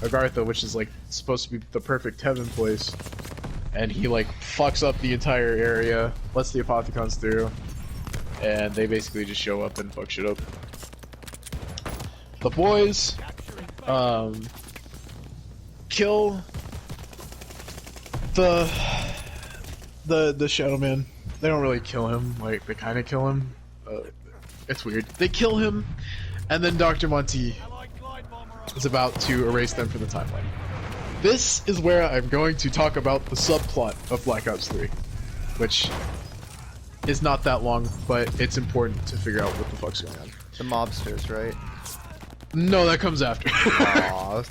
Agartha, which is like supposed to be the perfect heaven place, and he like fucks up the entire area, lets the Apothicons through, and they basically just show up and fuck shit up. The boys kill the Shadow Man. They don't really kill him, like they kind of kill him. It's weird. They kill him, and then Dr. Monty is about to erase them from the timeline. This is where I'm going to talk about the subplot of Black Ops 3, which is not that long, but it's important to figure out what the fuck's going on. The mobsters, right? No, that comes after. Aw,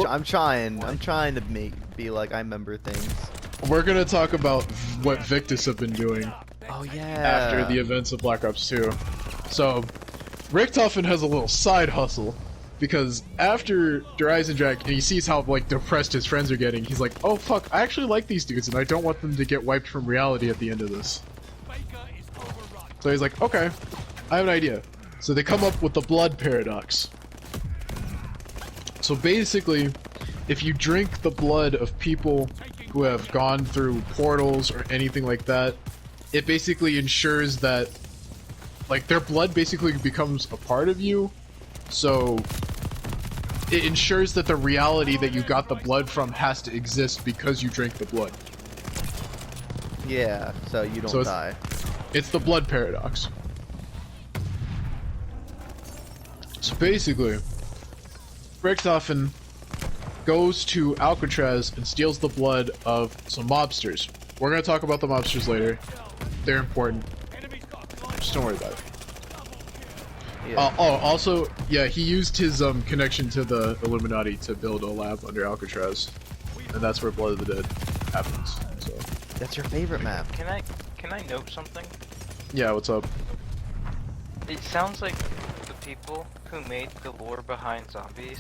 I'm trying to be like I remember things. We're gonna talk about what Victus have been doing. Oh yeah. After the events of Black Ops 2. So, Richtofen has a little side hustle, because after Der Eisendrache, and he sees how like depressed his friends are getting, he's like, oh fuck, I actually like these dudes, and I don't want them to get wiped from reality at the end of this. So he's like, okay, I have an idea. So they come up with the blood paradox. So basically, if you drink the blood of people who have gone through portals or anything like that, it basically ensures that, like, their blood basically becomes a part of you, so it ensures that the reality that you got the blood from has to exist because you drank the blood. Yeah, so you don't die. It's the blood paradox. So basically, Richtofen goes to Alcatraz and steals the blood of some mobsters. We're gonna talk about the mobsters later. They're important. Just don't worry about it. Yeah. Oh, also, yeah, he used his connection to the Illuminati to build a lab under Alcatraz, and that's where Blood of the Dead happens. So. That's your favorite map. Can I note something? Yeah, what's up? It sounds like the people who made the lore behind zombies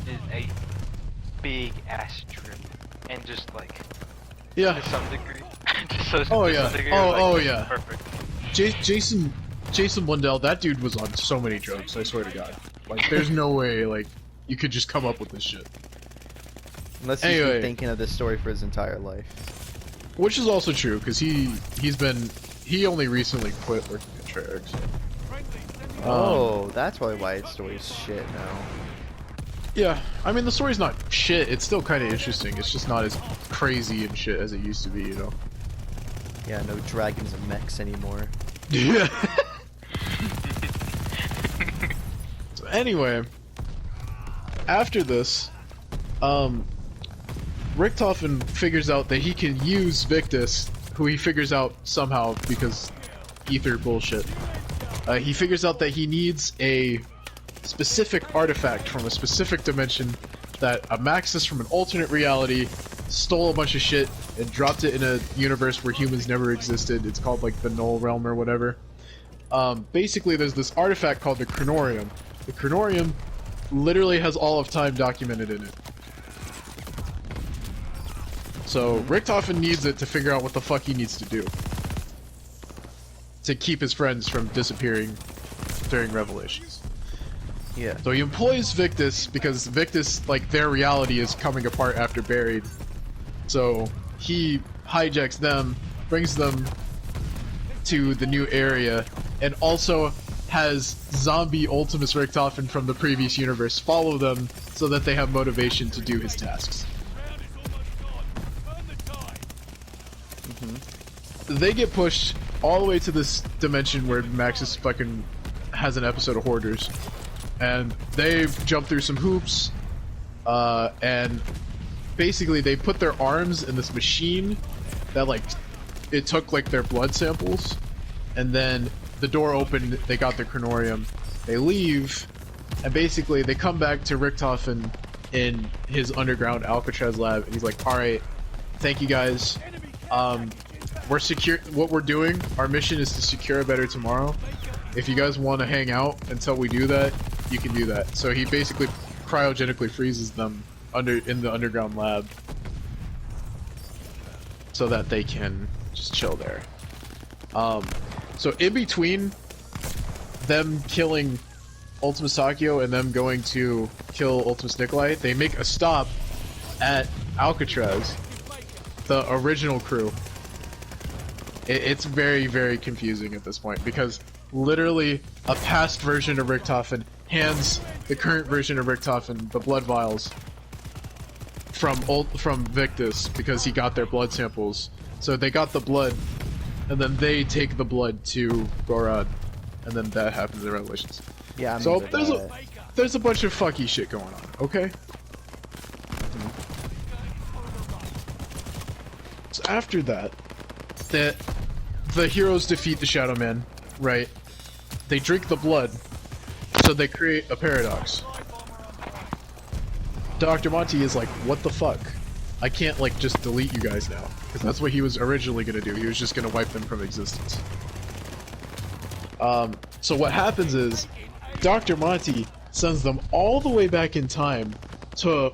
did a big ass trip, and just like Yeah. to some degree. Oh yeah. Oh yeah. Perfect. Jason Blundell, that dude was on so many drugs. I swear to God. Like, there's no way like you could just come up with this shit. Unless he's been thinking of this story for his entire life. Which is also true, because he only recently quit working at Treyarch. So. Oh, that's probably why his story's shit now. Yeah, I mean the story's not shit. It's still kind of interesting. It's just not as crazy and shit as it used to be, you know. Yeah, no dragons and mechs anymore. Yeah. So anyway, after this, Richtofen figures out that he can use Victus, who he figures out somehow because ether bullshit. He figures out that he needs a specific artifact from a specific dimension that a Maxis from an alternate reality stole a bunch of shit and dropped it in a universe where humans never existed. It's called like the Null Realm or whatever. Basically there's this artifact called the Chronorium. The Chronorium literally has all of time documented in it. So Richtofen needs it to figure out what the fuck he needs to do to keep his friends from disappearing during Revelations. Yeah. So he employs Victus because Victus, like, their reality is coming apart after Buried. So he hijacks them, brings them to the new area, and also has zombie Ultimus Richtofen from the previous universe follow them so that they have motivation to do his tasks. They get pushed all the way to this dimension where Maxis fucking has an episode of Hoarders. And they jump through some hoops, and basically they put their arms in this machine that, like, it took, like, their blood samples, and then the door opened, they got their Chronorium, they leave, and basically they come back to Richtofen in his underground Alcatraz lab, and he's like, alright, thank you guys, we're secure. What we're doing, our mission is to secure a better tomorrow. If you guys want to hang out until we do that, you can do that. So he basically cryogenically freezes them in the underground lab so that they can just chill there. So in between them killing Ultimus Takio and them going to kill Ultimus Nikolai, they make a stop at Alcatraz, the original crew. It's very, very confusing at this point because literally a past version of Richtofen hands the current version of Richtofen the blood vials from Victus because he got their blood samples. So they got the blood, and then they take the blood to Gorod, and then that happens in Revelations. Yeah, I'm So into that. there's a bunch of fucky shit going on. Okay. So after that, the heroes defeat the Shadow Man, right? They drink the blood, so they create a paradox. Dr. Monty is like, what the fuck? I can't like just delete you guys now, because that's what he was originally gonna do. He was just gonna wipe them from existence. So what happens is, Dr. Monty sends them all the way back in time to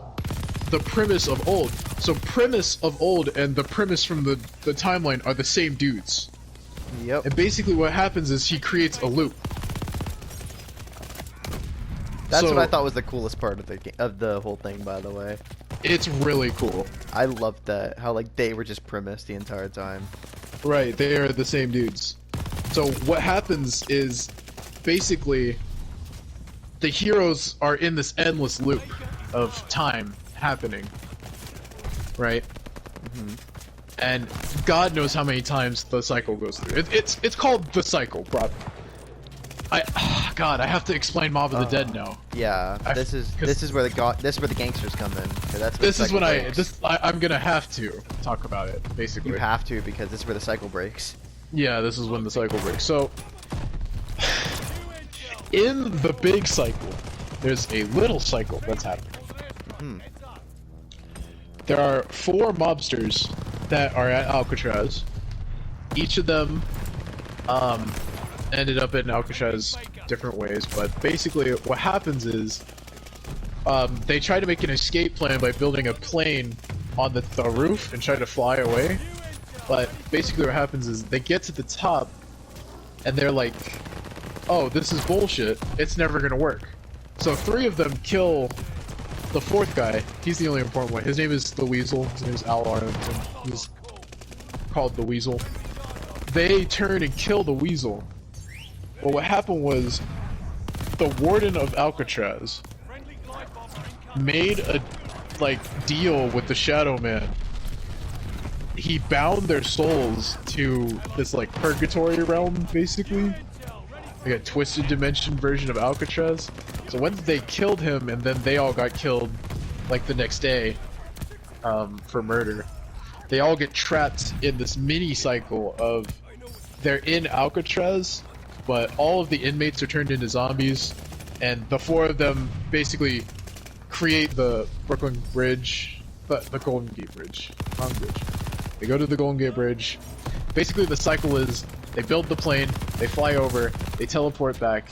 the premise of old. So premise of old and the premise from the timeline are the same dudes. Yep. And basically what happens is he creates a loop. That's So- what I thought was the coolest part of the whole thing, by the way. It's really cool. I loved that. How like they were just premise the entire time. Right, they are the same dudes. So what happens is, basically, the heroes are in this endless loop of time happening. Right? And God knows how many times the cycle goes through. It's called the cycle, bro. God, I have to explain Mob of the Dead now. Yeah, this is where the gangsters come in. 'Cause that's where This the is cycle when breaks. I'm gonna have to talk about it, basically. You have to, because this is where the cycle breaks. Yeah, this is when the cycle breaks. So, in the big cycle, there's a little cycle that's happening. There are 4 mobsters that are at Alcatraz. Each of them ended up in Alcatraz different ways, but basically what happens is they try to make an escape plan by building a plane on the roof and try to fly away. But basically what happens is they get to the top and they're like, oh, this is bullshit, it's never gonna work. So 3 of them kill the 4th guy. He's the only important one. His name is the Weasel. His name is Al Arlington. He's called the Weasel. They turn and kill the Weasel. But what happened was the Warden of Alcatraz made a deal with the Shadow Man. He bound their souls to this purgatory realm, basically, like a twisted dimension version of Alcatraz. So when they killed him, and then they all got killed the next day for murder, they all get trapped in this mini cycle of they're in Alcatraz, but all of the inmates are turned into zombies, and the 4 of them basically create the Brooklyn Bridge, the Golden Gate Bridge. Wrong bridge. They go to the Golden Gate Bridge. Basically the cycle is they build the plane, they fly over, they teleport back,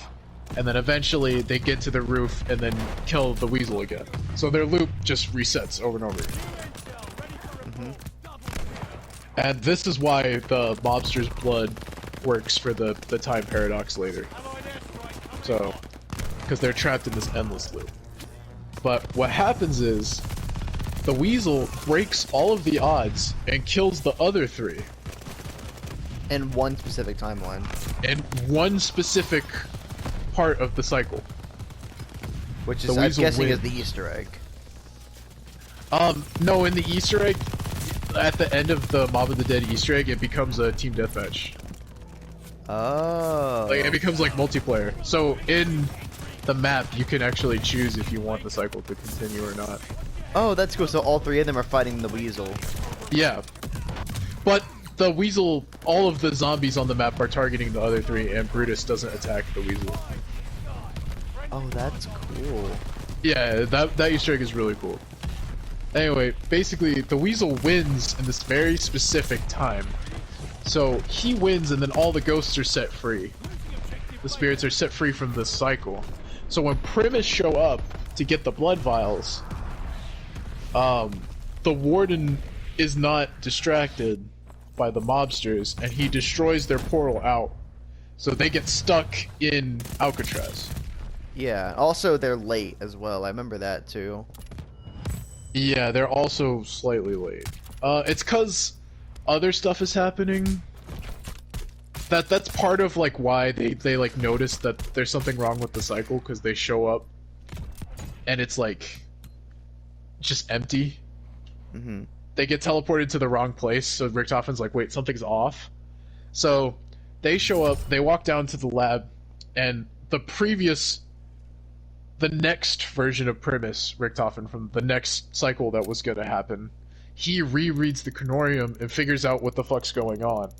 and then eventually they get to the roof and then kill the Weasel again. So their loop just resets over and over. And this is why the mobster's blood works for the time paradox later. So, because they're trapped in this endless loop. But what happens is, the Weasel breaks all of the odds and kills the other 3 In one specific timeline. in one specific part of the cycle. Which The is, I'm Weasel guessing, is wins. the Easter egg. No, in the Easter egg, at the end of the Mob of the Dead Easter egg, it becomes a team deathmatch. Oh. It becomes multiplayer. So in the map, you can actually choose if you want the cycle to continue or not. Oh, that's cool. So all 3 of them are fighting the Weasel. Yeah. But the Weasel, all of the zombies on the map are targeting the other 3, and Brutus doesn't attack the Weasel. Oh, that's cool. Yeah, that Easter egg is really cool. Anyway, basically, the Weasel wins in this very specific time. So, he wins and then all the ghosts are set free. The spirits are set free from this cycle. So when Primus show up to get the blood vials, the Warden is not distracted by the mobsters, and he destroys their portal out. So they get stuck in Alcatraz. Yeah. Also, they're late as well. I remember that too. Yeah, they're also slightly late. It's cause other stuff is happening. That's part of like why they like notice that there's something wrong with the cycle, because they show up and it's like just empty. Mm-hmm. They get teleported to the wrong place, so Richtofen's like, wait, something's off. So they show up, they walk down to the lab, and the next version of Primus Richtofen from the next cycle that was gonna happen, he rereads the Chronorium and figures out what the fuck's going on.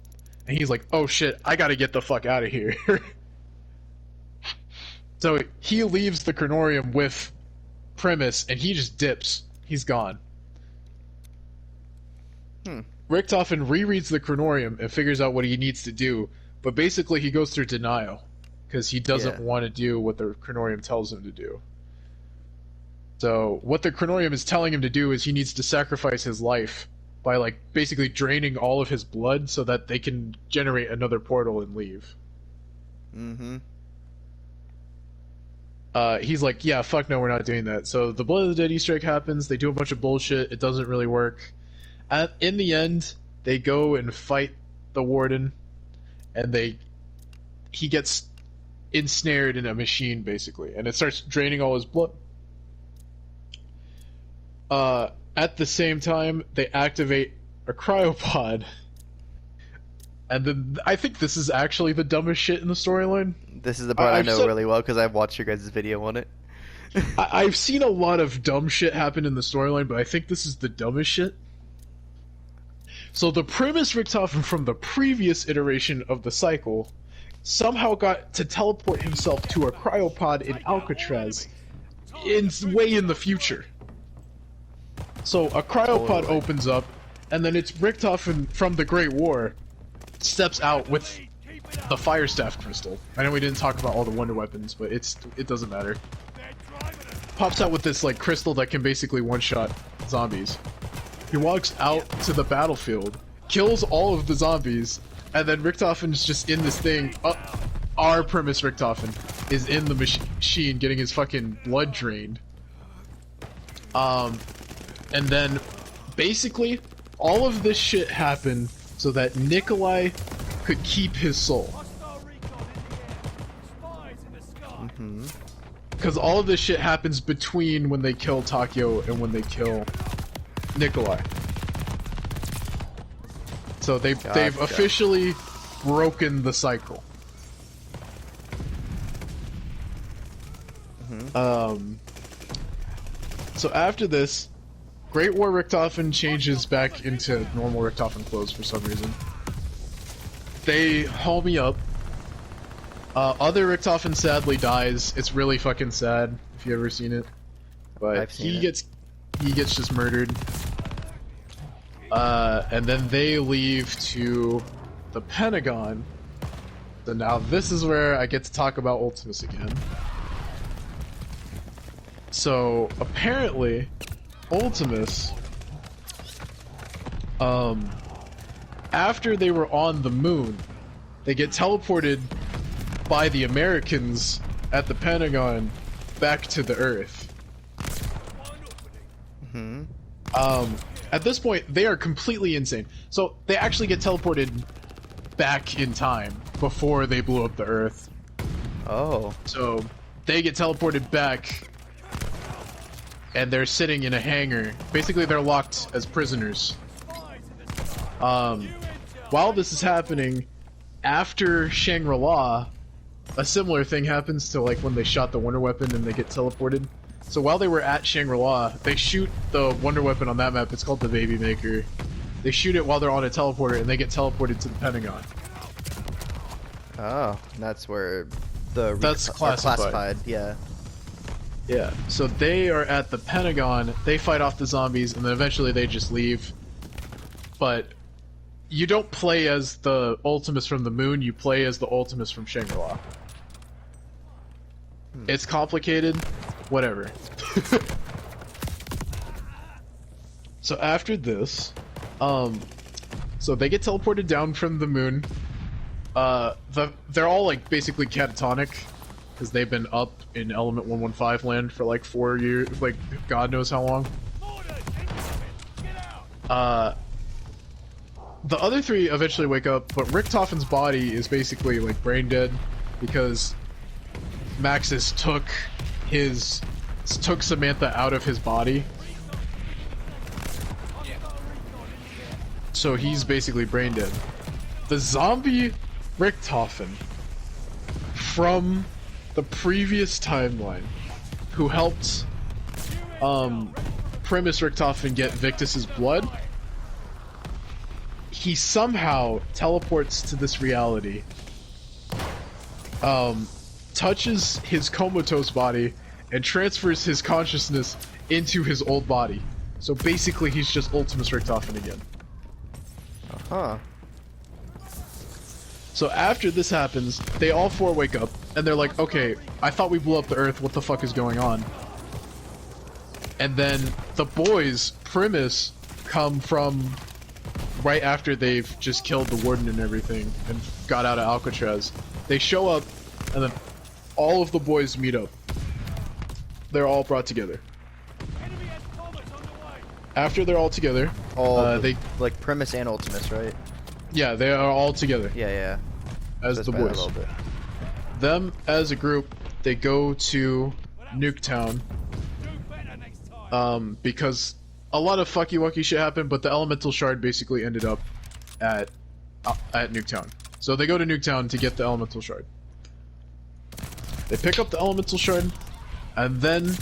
And he's like, oh shit, I gotta get the fuck out of here. So he leaves the Chronorium with Primus, and he just dips. He's gone. Richtofen rereads the Chronorium and figures out what he needs to do, but basically he goes through denial, because he doesn't want to do what the Chronorium tells him to do. So what the Chronorium is telling him to do is he needs to sacrifice his life by like basically draining all of his blood so that they can generate another portal and leave. Mm-hmm. He's like, yeah, fuck no, we're not doing that. So the Blood of the Dead Easter egg happens, they do a bunch of bullshit, it doesn't really work. In the end, they go and fight the Warden, and he gets ensnared in a machine, basically, and it starts draining all his blood. At the same time, they activate a cryopod, and then I think this is actually the dumbest shit in the storyline. This is the part I know really well because I've watched your guys' video on it. I've seen a lot of dumb shit happen in the storyline, but I think this is the dumbest shit. So the Primus Richtofen from the previous iteration of the cycle somehow got to teleport himself to a cryopod in Alcatraz way in the future. So a cryopod opens up, and then it's Richtofen from the Great War steps out with the Firestaff crystal. I know we didn't talk about all the wonder weapons, but it doesn't matter. Pops out with this like crystal that can basically one-shot zombies. He walks out to the battlefield, kills all of the zombies, and then Richtofen's just in this thing. Our Primus Richtofen is in the machine getting his fucking blood drained. And then basically all of this shit happened so that Nikolai could keep his soul. Because all of this shit happens between when they kill Takeo and when they kill Nikolai. So they've officially broken the cycle. So after this, Great War Richtofen changes back into normal Richtofen clothes for some reason. They haul me up. Other Richtofen sadly dies. It's really fucking sad if you ever seen it. But he gets just murdered. And then they leave to the Pentagon. So now this is where I get to talk about Ultimus again. So apparently, Ultimus, after they were on the moon, they get teleported by the Americans at the Pentagon back to the Earth. At this point, they are completely insane. So they actually get teleported back in time before they blew up the Earth. Oh. So they get teleported back, and they're sitting in a hangar. Basically, they're locked as prisoners. While this is happening, after Shangri-La, a similar thing happens to like when they shot the Wonder Weapon and they get teleported. So while they were at Shangri-La, they shoot the Wonder Weapon on that map. It's called the Baby Maker. They shoot it while they're on a teleporter, and they get teleported to the Pentagon. Oh, that's where the that's classified. Yeah. Yeah. So they are at the Pentagon. They fight off the zombies, and then eventually they just leave. But you don't play as the Ultimus from the moon. You play as the Ultimus from Shangri-La. It's complicated. Whatever. So after this, so they get teleported down from the moon. They're all like basically catatonic, because they've been up in Element 115 land for like 4 years, like God knows how long. The other three eventually wake up, but Richtofen's body is basically like brain dead because Maxis took Samantha out of his body. So he's basically brain dead. The zombie Richtofen from the previous timeline, who helped Primus Richtofen get Victus's blood, he somehow teleports to this reality, touches his comatose body, and transfers his consciousness into his old body. So basically he's just Ultimus Richtofen again. Huh. So after this happens, they all four wake up, and they're like, okay, I thought we blew up the Earth, what the fuck is going on? And then the boys, Primus, come from right after they've just killed the Warden and everything, and got out of Alcatraz. They show up, and then all of the boys meet up. They're all brought together. After they're all together, they like Primus and Ultimus, right? Yeah, they are all together Yeah. as That's the been a boys. little bit. Them as a group, they go to Nuketown, because a lot of fucky wucky shit happened, but the elemental shard basically ended up at Nuketown. So they go to Nuketown to get the elemental shard. They pick up the elemental shard, and then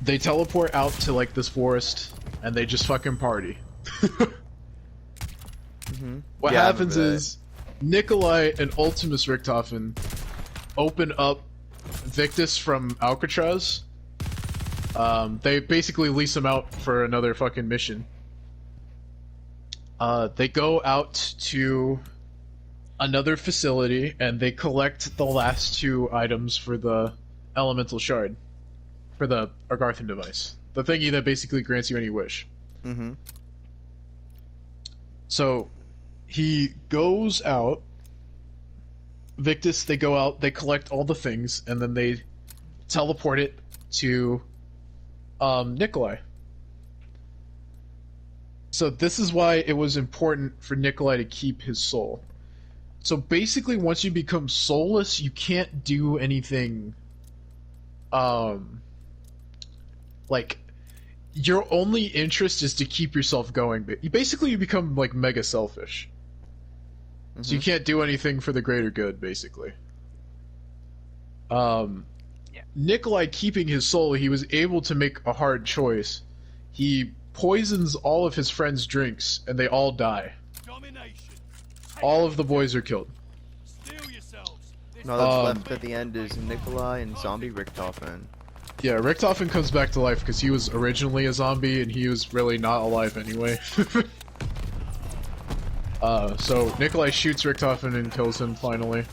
they teleport out to like this forest, and they just fucking party. What Yeah, I happens remember that. is Nikolai and Ultimus Richtofen open up Victus from Alcatraz. They basically lease him out for another fucking mission. They go out to another facility and they collect the last two items for the elemental shard, for the Agarthan device, the thingy that basically grants you any wish. So he goes out, Victus, they go out, they collect all the things, and then they teleport it to Nikolai. So this is why it was important for Nikolai to keep his soul. So basically, once you become soulless, you can't do anything, like, your only interest is to keep yourself going. But you become, like, mega selfish. So you can't do anything for the greater good, basically. Nikolai keeping his soul, he was able to make a hard choice. He poisons all of his friends' drinks, and they all die. All of the boys are killed. No, that's left at the end is Nikolai and Zombie Richtofen. Yeah, Richtofen comes back to life because he was originally a zombie, and he was really not alive anyway. So Nikolai shoots Richtofen and kills him finally.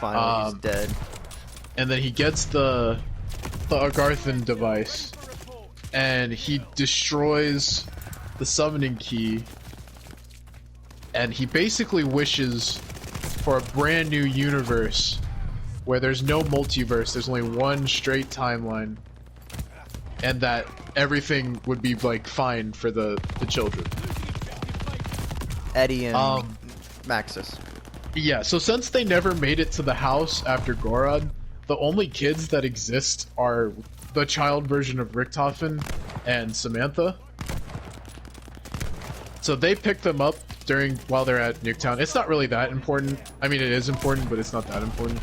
Finally, he's dead. And then he gets the Agarthan device, and he destroys the summoning key, and he basically wishes for a brand new universe where there's no multiverse, there's only one straight timeline, and that everything would be like fine for the children. Eddie and Maxis. Yeah, so since they never made it to the house after Gorod, the only kids that exist are the child version of Richtofen and Samantha. So they pick them up while they're at Nuketown. It's not really that important. I mean, it is important, but it's not that important.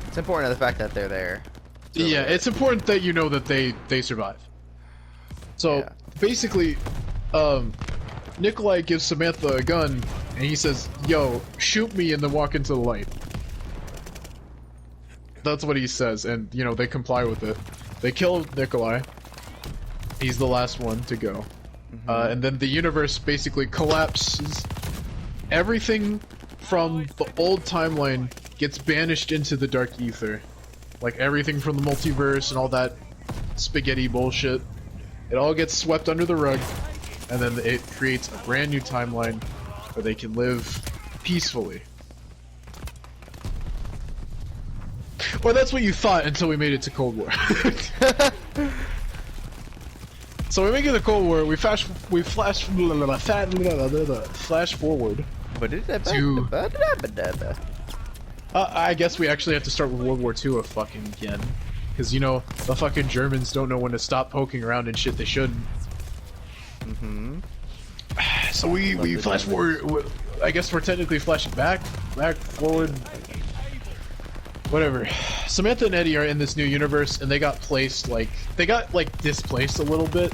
It's important the fact that they're there. Yeah, it's important that you know that they survive. So Yeah. basically, Nikolai gives Samantha a gun, and he says, "Yo, shoot me," and then walk into the light. That's what he says, and you know they comply with it. They kill Nikolai. He's the last one to go, and then the universe basically collapses. Everything from the old timeline gets banished into the dark ether, like everything from the multiverse and all that spaghetti bullshit. It all gets swept under the rug, and then it creates a brand new timeline where they can live peacefully. Or that's what you thought until we made it to Cold War. So we make it to Cold War. We flash forward to. I guess we actually have to start with World War II fucking again, because you know the fucking Germans don't know when to stop poking around and shit they shouldn't. So we flash forward. I guess we're technically flashing back, forward. Whatever. Samantha and Eddie are in this new universe, and they got placed they got displaced a little bit.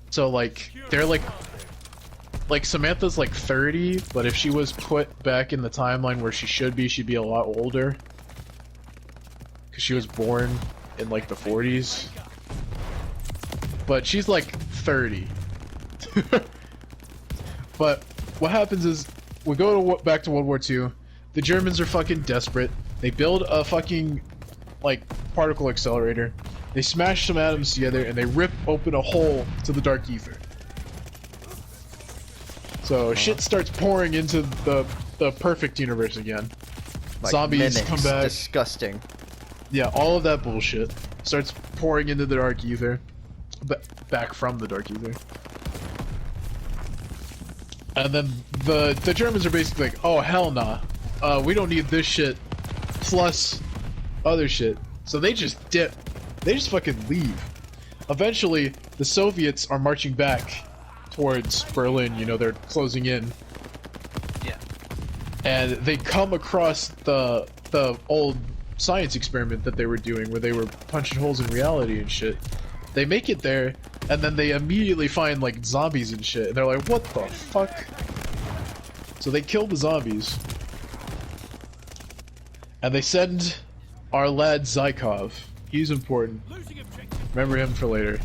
So they're Samantha's 30, but if she was put back in the timeline where she should be, she'd be a lot older. Cause she was born in the 40s. But she's 30. But what happens is we go back to World War II. The Germans are fucking desperate. They build a fucking particle accelerator. They smash some atoms together and they rip open a hole to the dark ether. So shit starts pouring into the perfect universe again. Zombies mimics, come back. Disgusting. Yeah, all of that bullshit starts pouring into the dark ether. Back from the dark ether. And then the Germans are basically like, oh hell nah. We don't need this shit plus other shit. So they just dip. They just fucking leave. Eventually, the Soviets are marching back towards Berlin, you know, they're closing in. Yeah. And they come across the old science experiment that they were doing where they were punching holes in reality and shit. They make it there, and then they immediately find zombies and shit, and they're like, what the fuck? So they kill the zombies. And they send our lad Zykov. He's important. Remember him for later.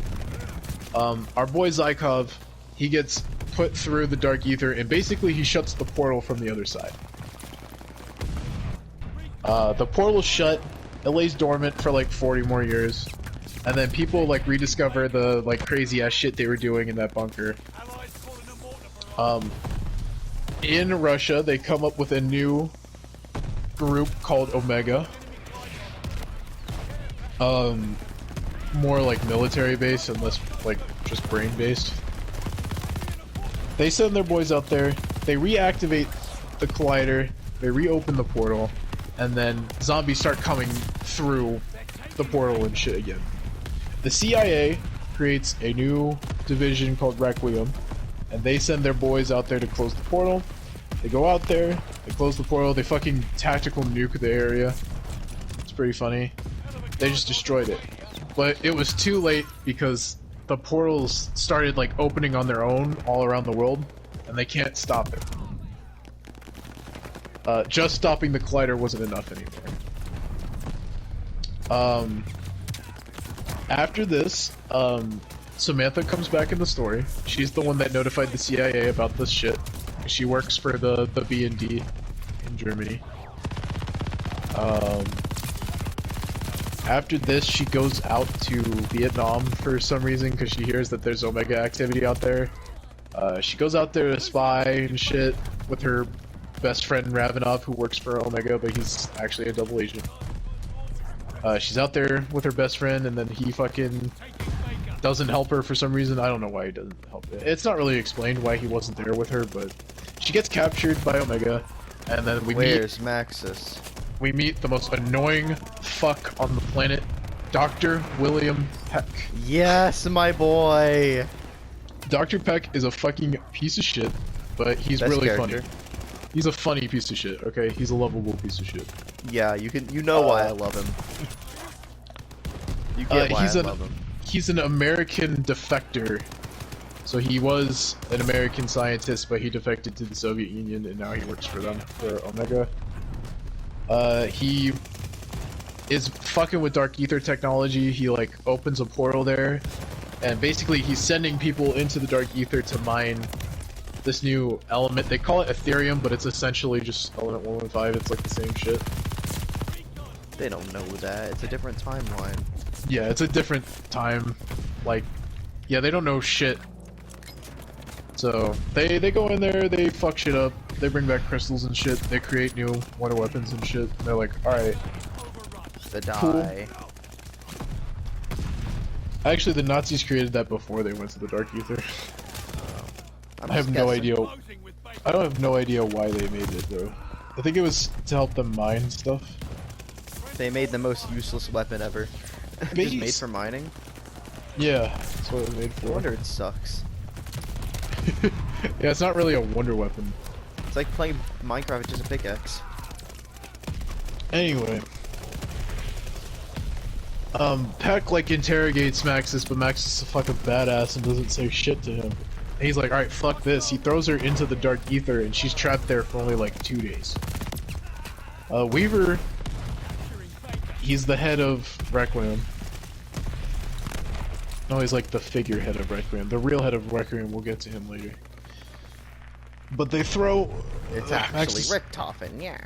Our boy Zykov, he gets put through the dark ether, and basically he shuts the portal from the other side. The portal's shut. It lays dormant for 40 more years. And then people rediscover the crazy ass shit they were doing in that bunker. In Russia, they come up with a new group called Omega. More military based and less just brain based. They send their boys out there, they reactivate the collider, they reopen the portal, and then zombies start coming through the portal and shit again. The CIA creates a new division called Requiem, and they send their boys out there to close the portal. They go out there, they close the portal, they fucking tactical nuke the area. It's pretty funny. They just destroyed it. But it was too late because the portals started opening on their own all around the world, and they can't stop it. Just stopping the collider wasn't enough anymore. After this, Samantha comes back in the story. She's the one that notified the CIA about this shit. She works for the BND in Germany. After this, she goes out to Vietnam for some reason because she hears that there's Omega activity out there. She goes out there to spy and shit with her best friend Ravenov, who works for Omega, but he's actually a double agent. She's out there with her best friend, and then he fucking doesn't help her for some reason. I don't know why he doesn't help her. It's not really explained why he wasn't there with her, but she gets captured by Omega, and then Where's Maxis? We meet the most annoying fuck on the planet, Dr. William Peck. Yes, my boy. Dr. Peck is a fucking piece of shit, but he's Best really character. funny. He's a funny piece of shit, okay? He's a lovable piece of shit. Yeah, you know why I love him. You get why I love him. He's an American defector. So he was an American scientist, but he defected to the Soviet Union, and now he works for them, for Omega. He is fucking with dark ether technology. He opens a portal there, and basically he's sending people into the dark ether to mine this new element. They call it Ethereum, but it's essentially just element 115. It's the same shit. They don't know that. It's a different timeline. Yeah, it's a different time. Yeah, they don't know shit. So they go in there, they fuck shit up, They bring back crystals and shit. They create new wonder weapons and shit. And they're like, all right. The Cool. die. Actually, the Nazis created that before they went to the Dark Ether. I'm I have just no guessing. idea. I don't have no idea why they made it though. I think it was to help them mine stuff. They made the most useless weapon ever. Just Base. made for mining. Yeah, that's what it was made No for. wonder it sucks. Yeah, it's not really a wonder weapon. It's like playing Minecraft with just a pickaxe. Anyway. Peck like interrogates Maxis, but Maxis is a fucking badass and doesn't say shit to him. And he's like, alright, fuck this. He throws her into the Dark Ether and she's trapped there for only like 2 days. Weaver, he's the head of Requiem. No, he's like the figurehead of Requiem. The real head of Requiem, we'll get to him later. But they throw... It's actually Maxis- Richtofen, yeah.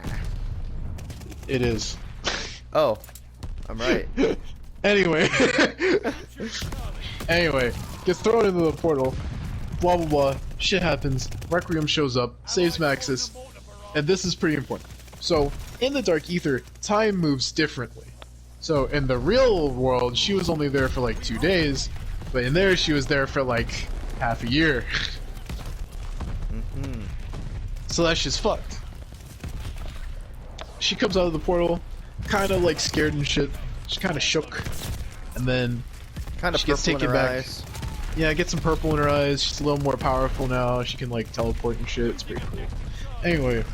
It is. Oh, I'm right. Anyway. Anyway, gets thrown into the portal. Blah blah blah. Shit happens. Requiem shows up, saves Maxis, and this is pretty important. So, in the Dark Ether, time moves differently. So, in the real world, she was only there for like 2 days, but in there, she was there for like half a year. Mm-hmm. So that's just fucked. She comes out of the portal, kind of like scared and shit. She's kind of shook, and then Kind of She gets purple in taken her back. eyes. yeah, get some purple in her eyes. She's a little more powerful now. She can like teleport and shit. It's pretty cool. Anyway,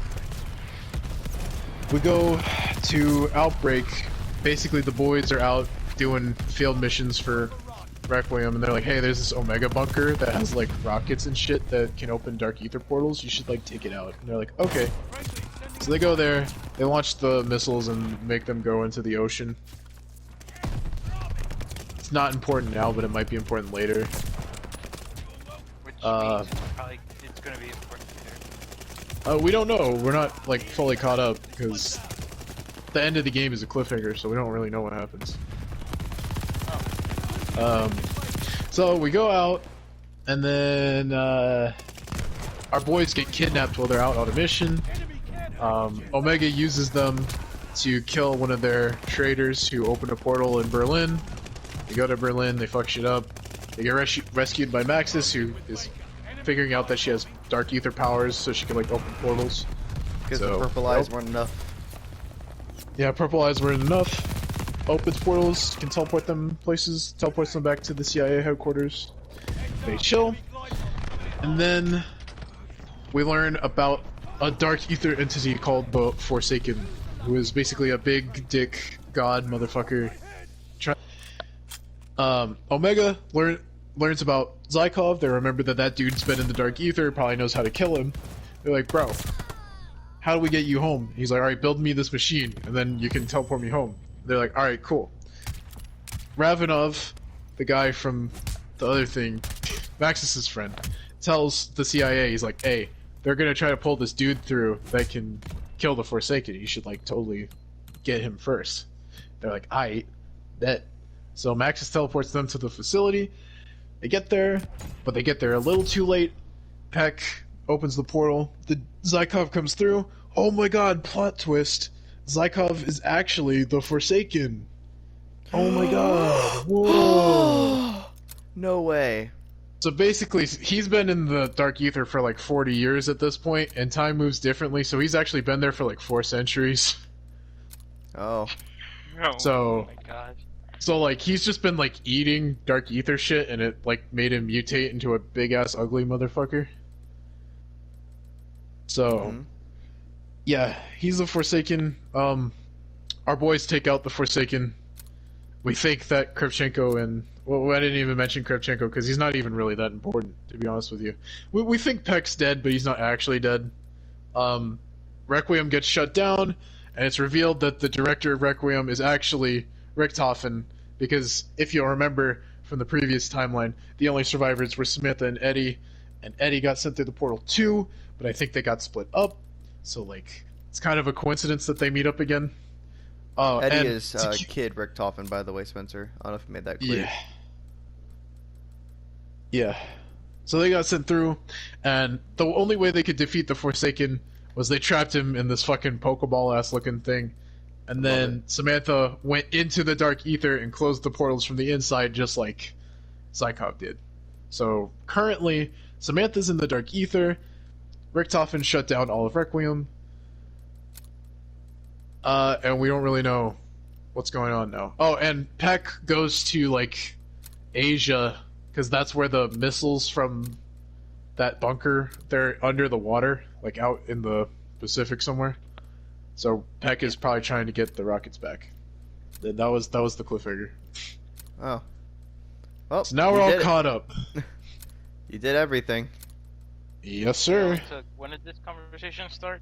we go to Outbreak. Basically, the boys are out doing field missions for Requiem, and they're like, "Hey, there's this Omega bunker that has like rockets and shit that can open Dark Ether portals. You should like take it out." And they're like, "Okay." So they go there. They launch the missiles and make them go into the ocean. It's not important now, but it might be important later. Which Uh, means probably it's gonna be important later. We don't know. We're not like fully caught up because the end of the game is a cliffhanger, so we don't really know what happens. So we go out, and then our boys get kidnapped while they're out on a mission. Omega uses them to kill one of their traders who opened a portal in Berlin. They go to Berlin, they fuck shit up. They get rescued by Maxis, who is figuring out that she has Dark Ether powers, so she can like open portals. Because So- the purple eyes weren't enough. Yeah, purple eyes weren't enough. Opens portals, can teleport them places, teleports them back to the CIA headquarters. They chill. And then we learn about a Dark Ether entity called the Forsaken, who is basically a big dick god motherfucker. Omega learns about Zykov. They remember that that dude's been in the Dark Ether, probably knows how to kill him. They're like, bro, how do we get you home? He's like, alright, build me this machine, and then you can teleport me home. They're like, alright, cool. Ravenov, the guy from the other thing, Maxis' friend, tells the CIA, he's like, hey, they're gonna try to pull this dude through that can kill the Forsaken. You should, like, totally get him first. They're like, aight, bet. So Maxis teleports them to the facility. They get there, but they get there a little too late. Peck opens the portal. The Zykov comes through. Oh my god, plot twist. Zykov is actually the Forsaken. Oh my god. Whoa. No way. So basically, he's been in the Dark Ether for like 40 years at this point, and time moves differently, so he's actually been there for like 4 centuries. Oh. Oh, So- my god. So like, he's just been like eating Dark Ether shit, and it like made him mutate into a big-ass ugly motherfucker. So... Mhm. Yeah, he's the Forsaken. Our boys take out the Forsaken. We think that Kravchenko and... Well, I didn't even mention Kravchenko because he's not even really that important, to be honest with you. We think Peck's dead, but he's not actually dead. Requiem gets shut down, and it's revealed that the director of Requiem is actually Richtofen, because if you'll remember from the previous timeline, the only survivors were Samantha and Eddie got sent through the portal too, but I think they got split up. So, like, it's kind of a coincidence that they meet up again. Eddie and is to- Kid Richtofen, by the way, Spencer. I don't know if you made that clear. Yeah. Yeah. So they got sent through, and the only way they could defeat the Forsaken was they trapped him in this fucking Pokeball ass looking thing. And then Samantha went into the Dark Ether and closed the portals from the inside just like Zykov did. So currently, Samantha's in the Dark Ether. Richtofen shut down all of Requiem. And we don't really know what's going on now. Oh, and Peck goes to, like, Asia, because that's where the missiles from that bunker, they're under the water, like out in the Pacific somewhere. So Peck is probably trying to get the rockets back. That was the cliffhanger. Oh. Well, So now we're all caught up. You did everything. Yes, sir. So when did this conversation start?